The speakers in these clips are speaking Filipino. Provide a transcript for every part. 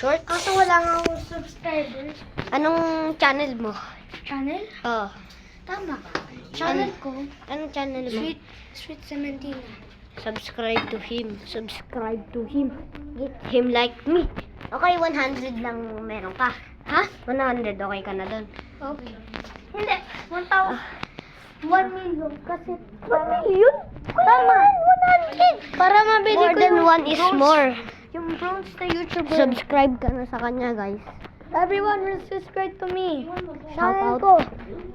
shorts. Kaso wala nga akong subscribers. Anong channel mo? Channel? Oh. Tama. Channel ko. Anong channel mo? Sweet Cementina. Subscribe to him. Subscribe to him. Get him like me. Okay, 100 lang meron ka. Ha? 100, okay ka na doon. Okay. Hindi. 1,000. 1 million. Kasi 1 million? Tama. 100. Para mabili More ko than yung one is bronze- more. Yung bronze na YouTuber. Subscribe ka na sa kanya, guys. Everyone will subscribe to me. Shout Channel out. ko.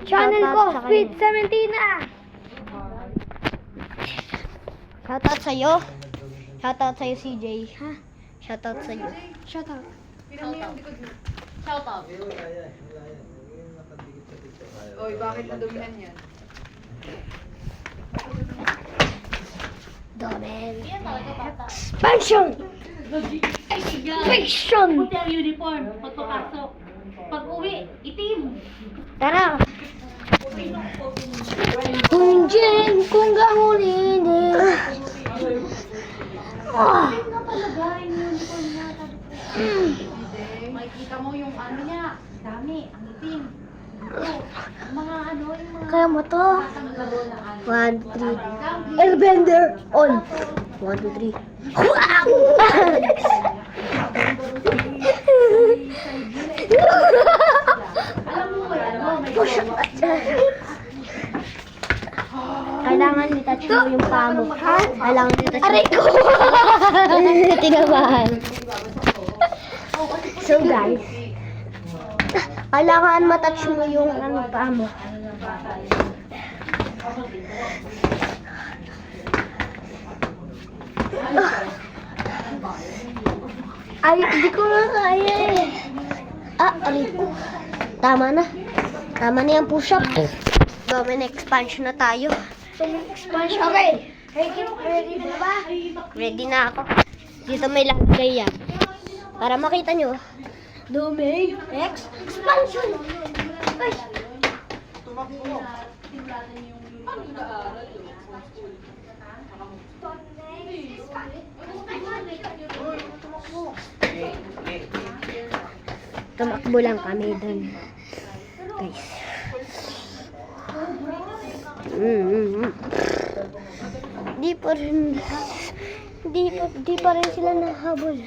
Channel Shout ko. out sa Sweet kanya. Cementina. Shoutout sa'yo. Shoutout sa'yo, CJ. Ha? Shoutout sa'yo. Shut up. Oy, bakit nadumihan yan? Dobel. Expansion! Expansion! Puti ang uniform, pagpapasok. Pag-uwi, itim. Tara. Kung Jen, kung gahulin Makikita mo yung ano niya, dami, ang itim. Yung mga ano, yung mga Kaya mo to. laro na ano. 1, 2, 3. Airbender on. 1, 2, 3. Alam mo ba yan? Oh, may Kailangan i-touch mo yung paa mo. Kailangan i-touch mo. Aray ko! Tinabahan. So guys, kailangan matouch mo yung paa mo. Ay, hindi ko na kaya eh. Aray ko. Tama na. Tama na yung push-up. Gawin expansion na tayo. Expansion. Okay. Ready na ba? Ready na ako. Dito may lagay yan. Para makita nyo. Domain X expansion. Ay. Tumakbo lang kami doon. Guys. Di pa rin di pa rin sila nahabol.